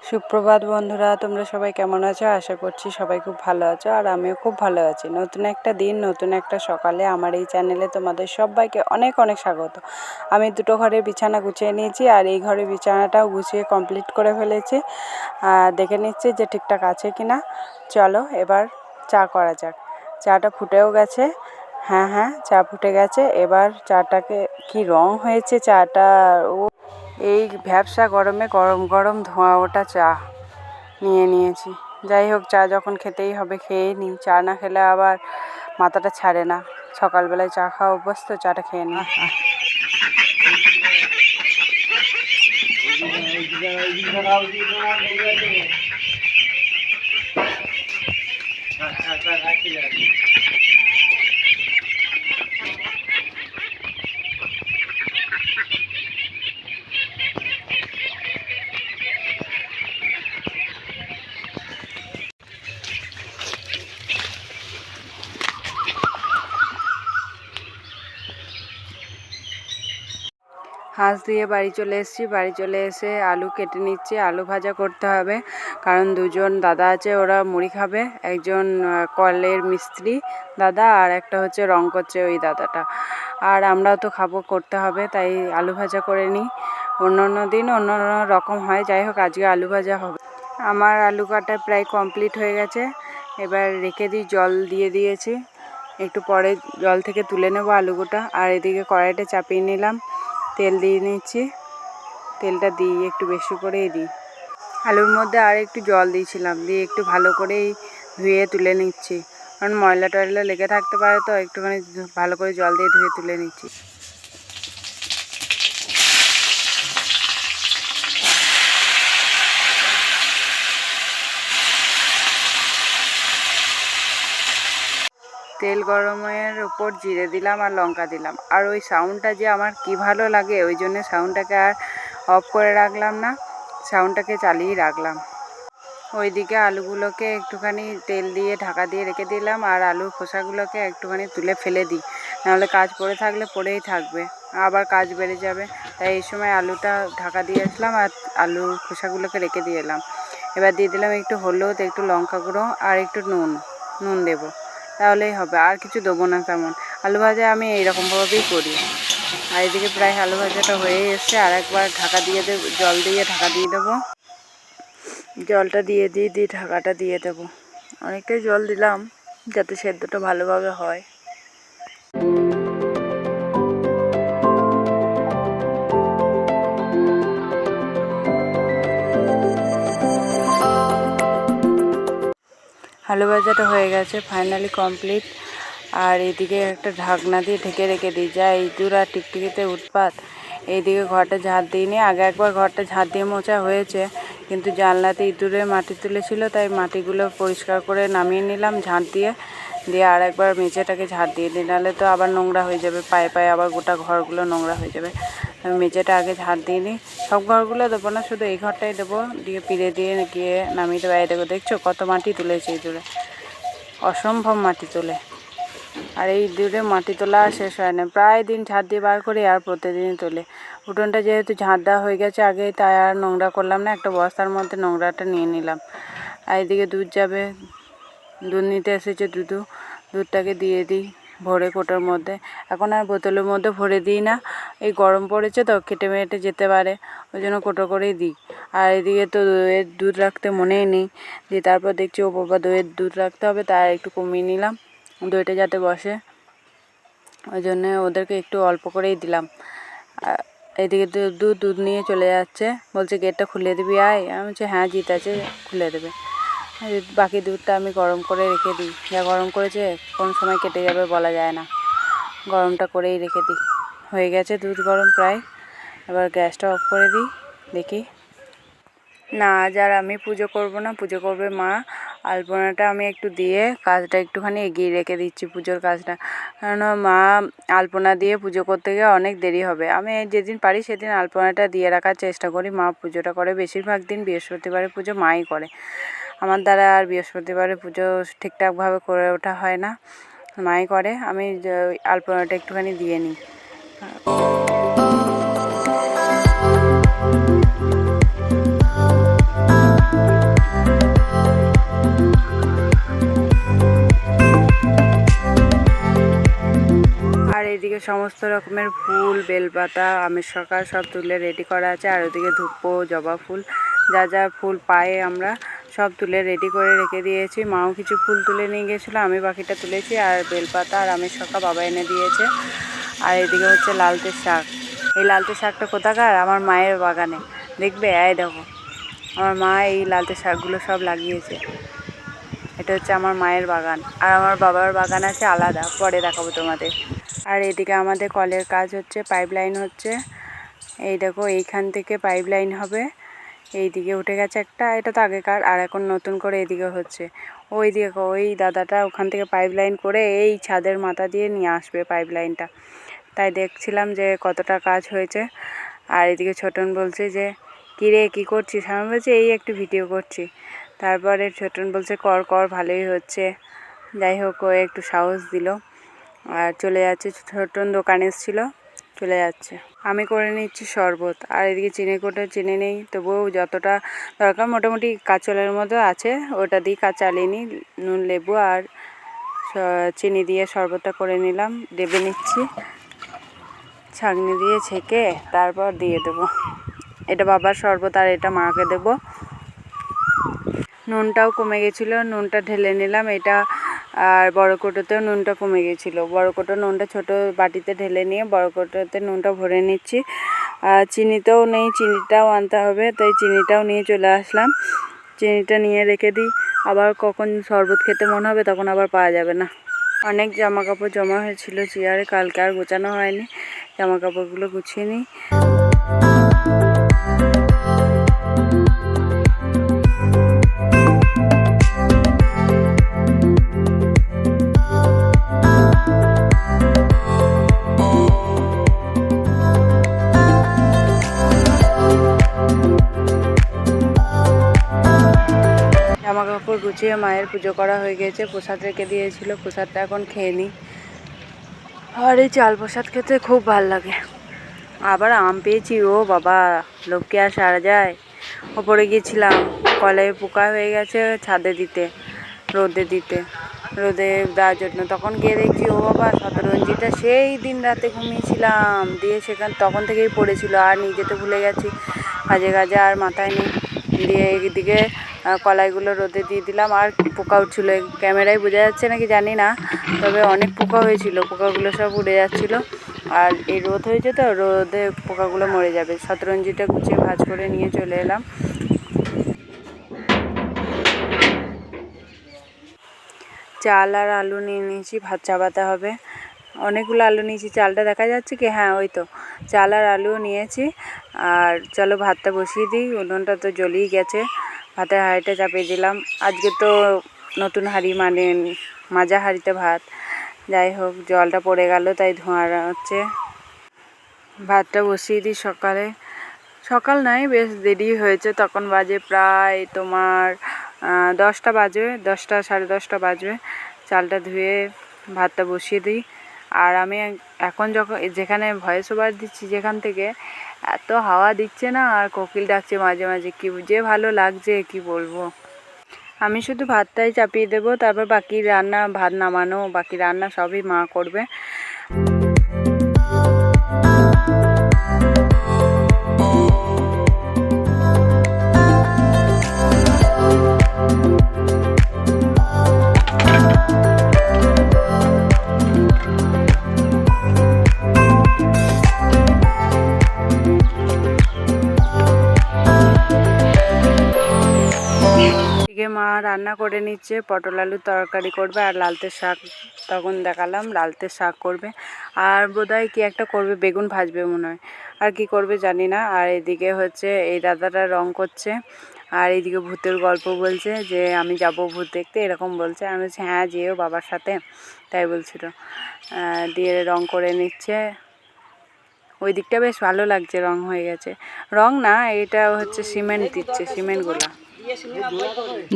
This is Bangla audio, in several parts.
সুপ্রভাত বন্ধুরা, তোমরা সবাই কেমন আছো? আশা করছি সবাই খুব ভালো আছো, আর আমিও খুব ভালো আছি। নতুন একটা দিন, নতুন একটা সকালে আমার এই চ্যানেলে তোমাদের সবাইকে অনেক অনেক স্বাগত। আমি দুটো ঘরের বিছানা গুছিয়ে নিয়েছি, আর এই ঘরের বিছানাটাও গুছিয়ে কমপ্লিট করে ফেলেছি। দেখে নিচ্ছি যে ঠিকঠাক আছে কি না। চলো এবার চা করা যাক। চাটা ফুটেও গেছে। হ্যাঁ, চা ফুটে গেছে। এবার চাটাকে কি রং হয়েছে চাটা! এই ভ্যাপসা গরমে গরম গরম ধোঁয়া ওঠা চা নিয়েছি। যাই হোক, চা যখন খেতেই হবে খেয়েই নিই। চা না খেলে আবার মাথাটা ছাড়ে না। সকালবেলায় চা খাওয়া অভ্যাস, তো চাটা খেয়ে নিই। হাঁস দিয়ে বাড়ি চলে এসেছি। বাড়ি চলে এসে আলু কেটে নিচ্ছি। আলু ভাজা করতে হবে, কারণ দুজন দাদা আছে, ওরা মুড়ি খাবে। একজন কলের মিস্ত্রি দাদা, আর একটা হচ্ছে রং করছে ওই দাদাটা। আর আমরাও তো খাবো, করতে হবে, তাই আলু ভাজা করে নিই। অন্য দিন অন্য রকম হয়, যাই হোক আজকে আলু ভাজা হবে। আমার আলু কাটা প্রায় কমপ্লিট হয়ে গেছে। এবার রেখে দিই, জল দিয়ে দিয়েছি। একটু পরে জল থেকে তুলে নেব আলুগুটা। আর এদিকে কড়াইটা চাপিয়ে নিলাম, তেল দিয়ে নিচ্ছি। তেলটা দিই একটু বেশি করেই দিই। আলুর মধ্যে আর একটু জল দিয়েছিলাম, দিয়ে একটু ভালো করেই ধুয়ে তুলে নিচ্ছি, কারণ ময়লা টয়লা লেগে থাকতে পারে, তো একটুখানি ভালো করে জল দিয়ে ধুয়ে তুলে নিচ্ছি। তেল গরমের উপর জিরে দিলাম আর লঙ্কা দিলাম। আর ওই সাউন্ডটা যে আমার কি ভালো লাগে, ওই জন্য সাউন্ডটাকে আর অফ করে রাখলাম না, সাউন্ডটাকে চালিয়ে রাখলাম। ওইদিকে আলুগুলোকে একটুখানি তেল দিয়ে ঢাকা দিয়ে রেখে দিলাম, আর আলুর খোসাগুলোকে একটুখানি তুলে ফেলে দিই, নাহলে কাজ পড়ে থাকলে পড়েই থাকবে, আবার কাজ বেড়ে যাবে। তাই এই সময় আলুটা ঢাকা দিয়ে আসলাম আর আলুর খোসাগুলোকে রেখে দিয়ে এলাম। এবার দিয়ে দিলাম একটু হলুদ, একটু লঙ্কা গুঁড়ো আর একটু নুন দেবো, তাহলেই হবে। আর কিছু দেবো না তেমন। আলু ভাজা আমি এইরকমভাবেই করি। আর এদিকে প্রায় আলু ভাজাটা হয়ে এসছে। আর একবার ঢাকা দিয়ে দেবো, জল দিয়ে ঢাকা দিয়ে দেবো। জলটা দিয়ে ঢাকাটা দিয়ে দেবো। অনেকটাই জল দিলাম যাতে সেদ্ধটা ভালোভাবে হয়। আলু ভাজাটা হয়ে গেছে, ফাইনালি কমপ্লিট। আর এদিকে একটা ঢাকনা দিয়ে ঢেকে রেখে দিই, যা ইঁদুর আর টিকটিকিতে উৎপাত। এইদিকে ঘরটা ঝাঁট দিইনি। আগে একবার ঘরটা ঝাঁট দিয়ে মোছা হয়েছে, কিন্তু জানলাতে ইঁদুরে মাটি তুলেছিল, তাই মাটিগুলো পরিষ্কার করে নামিয়ে নিলাম ঝাঁট দিয়ে আর একবার মেঝেটাকে ঝাঁট দিয়ে দিই, নাহলে তো আবার নোংরা হয়ে যাবে, পায়ে পায়ে আবার গোটা ঘরগুলো নোংরা হয়ে যাবে। আমি মেঝেটা আগে ঝাঁট দিয়ে নিই। সব ঘরগুলো দেবো না, শুধু এই ঘরটাই দেবো। দিয়ে পিড়ে দিয়ে গিয়ে নামিয়ে দেবো। এই দেখছো কত মাটি তুলেছে ইঁদুরে, অসম্ভব মাটি তোলে। আর এই ইঁদুরে মাটি তোলা শেষ হয় না, প্রায় দিন ঝাঁট দিয়ে বার করি আর প্রতিদিনই তোলে। উঠোনটা যেহেতু ঝাঁট দেওয়া হয়ে গেছে আগেই, তাই আর নোংরা করলাম না। একটা বস্তার মধ্যে নোংরাটা নিয়ে নিলাম। আর এদিকে দুধ যাবে, দুধ নিতে এসেছে দুধটাকে দিয়ে দিই ভরে কোটোর মধ্যে। এখন আর বোতলের মধ্যে ভরে দিই না, এই গরম পড়েছে তো কেটে মেটে যেতে পারে, ওই জন্য কোটো করেই দিই। আর এদিকে তো দইয়ের দুধ রাখতে মনেই নেই, দিয়ে তারপর দেখছি ও বাবা দইয়ের দুধ রাখতে হবে, তাই একটু কমিয়ে নিলাম দইটা যাতে বসে, ওই জন্য ওদেরকে একটু অল্প করেই দিলাম। এদিকে দুধ নিয়ে চলে যাচ্ছে, বলছে গেটটা খুলে দিবি আয়। আমি বলছি হ্যাঁ জিত আছে, খুলে দেবে। বাকি দুধটা আমি গরম করে রেখে দিই, যা গরম করেছে কোন সময় কেটে যাবে বলা যায় না, গরমটা করেই রেখে দিই। হয়ে গেছে দুধ গরম প্রায়। এবার গ্যাসটা অফ করে দিই। দেখি না, আজ আর আমি পুজো করব না, পুজো করবে মা। আলপনাটা আমি একটু দিয়ে কাজটা একটুখানি এগিয়ে রেখে দিচ্ছি, পুজোর কাজটা, কারণ মা আলপনা দিয়ে পুজো করতে গিয়ে অনেক দেরি হবে। আমি যেদিন পারি সেদিন আলপনাটা দিয়ে রাখার চেষ্টা করি। মা পুজোটা করে বেশিরভাগ দিন, বৃহস্পতিবারে পুজো মাই করে, আমার দ্বারা আর বৃহস্পতিবারে পুজো ঠিকঠাকভাবে করে ওঠা হয় না, মাই করে। আমি আলপনাটা একটুখানি দিয়ে নিই। এদিকে সমস্ত রকমের ফুল, বেলপাতা, আমের শকা সব তুলে রেডি করা আছে। আর ওদিকে ধূপ, জবা ফুল, যা যা ফুল পায়ে আমরা সব তুলে রেডি করে রেখে দিয়েছি। মাও কিছু ফুল তুলে নিয়ে গেছিলো, আমি বাকিটা তুলেছি। আর বেলপাতা আর আমের শকা বাবা এনে দিয়েছে। আর এদিকে হচ্ছে লালতে শাক। এই লালতে শাকটা কোথাকার? আমার মায়ের বাগানে। দেখবে, এই দেখো, আমার মা এই লালতে শাকগুলো সব লাগিয়েছে। এটা হচ্ছে আমার মায়ের বাগান। আর আমার বাবার বাগান আছে আলাদা, পরে দেখাবো তোমাদের। আর এদিকে আমাদের কলের কাজ হচ্ছে, পাইপ লাইন হচ্ছে। এই দেখো, এইখান থেকে পাইপ লাইন হবে। এইদিকে উঠে গেছে একটা, এটা তো আগেকার। আর এখন নতুন করে এদিকে হচ্ছে। ওই দিকে ওই দাদাটা ওখান থেকে পাইপ লাইন করে এই ছাদের মাথা দিয়ে নিয়ে আসবে পাইপ লাইনটা। তাই দেখছিলাম যে কতটা কাজ হয়েছে। আর এদিকে ছোটন বলছে যে, কিরে কী করছিস? আমি বলছি এই একটু ভিডিও করছি। তারপরে ছোটন বলছে কর কর, ভালোই হচ্ছে। যাই হোক, ও একটু সাহস দিল আর চলে যাচ্ছে। ছোটন দোকানে এসেছিলো, চলে যাচ্ছে। আমি করে নিচ্ছি শরবত। আর এদিকে চিনি কোটে চিনি নেই, তবুও যতটা দরকার মোটামুটি কাঁচলের মতো আছে, ওটা দিয়ে কাজ চালিয়ে নিই। নুন, লেবু আর চিনি দিয়ে শরবতটা করে নিলাম। ডেবে নিচ্ছি, ছাঁকনি দিয়ে ছেঁকে তারপর দিয়ে দেবো। এটা বাবার শরবত আর এটা মাকে দেবো। নুনটাও কমে গেছিলো, নুনটা ঢেলে নিলাম। এটা আর বড় কোটোতেও নুনটা কমে গেছিলো। বড় কোটো নুনটা ছোট বাটিতে ঢেলে নিয়ে বড় কোটোতে নুনটা ভরে নিচ্ছি। আর চিনিটাও নেই, চিনিটাও আনতে হবে, তাই চিনিটাও নিয়ে চলে আসলাম। চিনিটা নিয়ে রেখে দিই, আবার কখন শরবত খেতে মনে হবে তখন আবার পাওয়া যাবে না। অনেক জামা কাপড় জমা হয়েছিল চেয়ারে, কালকে আর গোছানো হয়নি। জামা কাপড়গুলো গুছিয়ে নিই। জামা কাপড় গুছিয়ে মায়ের পুজো করা হয়ে গেছে। প্রসাদ রেখে দিয়েছিল, প্রসাদটা এখন খেয়ে নিই। আর এই চাল প্রসাদ খেতে খুব ভাল লাগে। আবার আম পেয়েছি, ও বাবা, লোককে আর সারা যায়। ওপরে গিয়েছিলাম, কলায় পোকা হয়ে গেছে, ছাদে দিতে, রোদে দিতে, রোদে দেওয়ার জন্য। তখন গিয়ে দেখছি, ও বাবা, শতরঞ্জিটা সেই দিন রাতে ঘুমিয়েছিলাম, দিয়ে সেখান তখন থেকেই পড়েছিল। আর নিজেতে ভুলে গেছি, কাজে কাজে আর মাথায় নেই। দিয়ে এইদিকে কলাইগুলো রোদে দিয়ে দিলাম। আর পোকা উঠছিলো, ক্যামেরায় বোঝা যাচ্ছে নাকি জানি না, তবে অনেক পোকা হয়েছিল। পোকাগুলো সব উড়ে যাচ্ছিলো। আর এই রোদ হয়েছে তো, রোদে পোকাগুলো মরে যাবে। শতরঞ্জিটা গুছিয়ে ভাজ করে নিয়ে চলে এলাম। চাল আর আলু নিয়ে নিয়েছি, ভাত চাপাতে হবে। অনেকগুলো আলু নিয়েছি, চালটা দেখা যাচ্ছে কি? হ্যাঁ, ওই তো। চাল আর আলুও নিয়েছি। আর চলো ভাতটা বসিয়ে দিই, উনুনটা তো জ্বলেই গেছে। ভাতের হাঁড়িটা চাপিয়ে দিলাম। আজকে তো নতুন হাঁড়ি, মানে মাজা হাঁড়িতে ভাত। যাই হোক, জলটা পড়ে গেল, তাই ধোঁয়া হচ্ছে। ভাতটা বসিয়ে দিই। সকাল নয়, বেশ দেরি হয়েছে। তখন বাজে প্রায় তোমার 10টা বাজবে, 10টা সাড়ে 10টা বাজবে। চালটা ধুয়ে ভাতটা বসিয়ে দিই। আর আমি এখন যেখানে ভয়েস ওভার দিচ্ছি, যেখান থেকে, এত হাওয়া দিচ্ছে না, আর কোকিল ডাকছে মাঝে মাঝে, কি যে ভালো লাগছে কি বলবো। আমি শুধু ভাতটাই চাপিয়ে দেবো, তারপর বাকি রান্না, ভাত নামানো, বাকি রান্না সবই মা করবে। মা রান্না করে নিচ্ছে, পটল আলুর তরকারি করবে আর লালতে শাক, তখন দেখালাম লালতে শাক করবে। আর বোধহয় কি একটা করবে, বেগুন ভাজবে মনে হয়, আর কি করবে জানি না। আর এদিকে হচ্ছে এই দাদাটা রং করছে। আর এইদিকে ভূতের গল্প বলছে যে আমি যাব ভূত দেখতে, এরকম বলছে। আমি বলছি হ্যাঁ যেও বাবার সাথে, তাই বলছিল। দিয়ে রং করে নিচ্ছে। ওই দিকটা বেশ ভালো লাগছে, রং হয়ে গেছে। রং না, এটা হচ্ছে সিমেন্ট দিচ্ছে, সিমেন্টগুলো।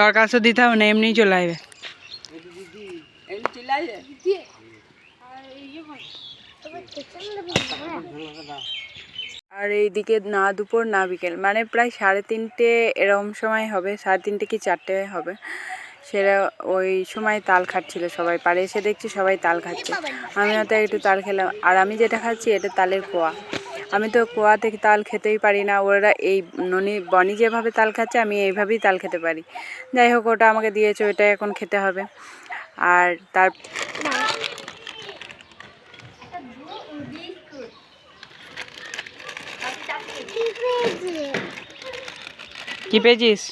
দরকার তো দিতে হবে না, এমনি চলে আসবে। আর এইদিকে না দুপুর না বিকেল, মানে প্রায় 3:30 এরকম সময় হবে, 3:30 কি 4টে হবে। সেটা ওই সময় তাল খাচ্ছিল সবাই, পাড়ে এসে দেখছি সবাই তাল খাচ্ছে, আমিও তো একটু তাল খেলাম। আর আমি যেটা খাচ্ছি এটা তালের কোয়া, আমি তো কোয়া থেকে তাল খেতেই পারি না, ওরা এই বনি যেভাবে তাল খাচ্ছে আমি এইভাবেই তাল খেতে পারি। যাই হোক, ওটা আমাকে দিয়েছে, ওইটাই এখন খেতে হবে। আর তার কি পেয়েছিস?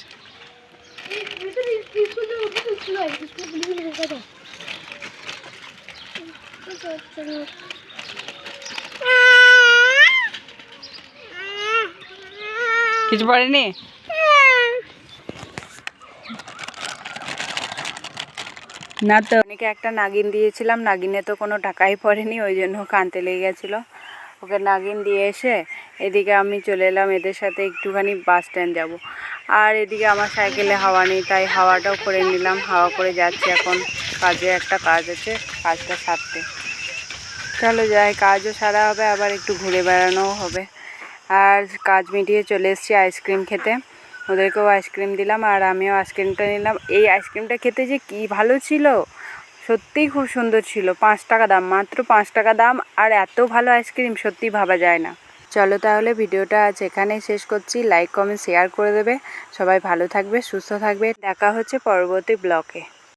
কিছু পড়েনি? না তো, অনেকে একটা নাগিন দিয়েছিলাম, নাগিনে তো কোনো টাকাই পড়েনি, ওই জন্য কানতে লেগে গেছিলো। ওকে নাগিন দিয়ে এসে এদিকে আমি চলে এলাম এদের সাথে একটুখানি বাস স্ট্যান্ড যাব। আর এদিকে আমার সাইকেলে হাওয়া নেই, তাই হাওয়াটাও করে নিলাম, হাওয়া করে যাচ্ছি এখন কাজে, একটা কাজ আছে, কাজটা সারতে। চলো যাই, কাজও সারা হবে, আবার একটু ঘুরে বেড়ানোও হবে। আর কাজ মিটিয়ে চলে এসেছি আইসক্রিম খেতে, ওদেরকেও আইসক্রিম দিলাম আর আমিও আইসক্রিমটা নিলাম। এই আইসক্রিমটা খেতে যে কী ভালো ছিল, সত্যিই খুব সুন্দর ছিল। 5 টাকা দাম, মাত্র 5 টাকা দাম, আর এত ভালো আইসক্রিম সত্যিই ভাবা যায় না। চলো তাহলে ভিডিওটা আজ এখানেই শেষ করছি, লাইক কমেন্ট শেয়ার করে দেবে, সবাই ভালো থাকবে, সুস্থ থাকবে, দেখা হচ্ছে পরবর্তী ব্লগে।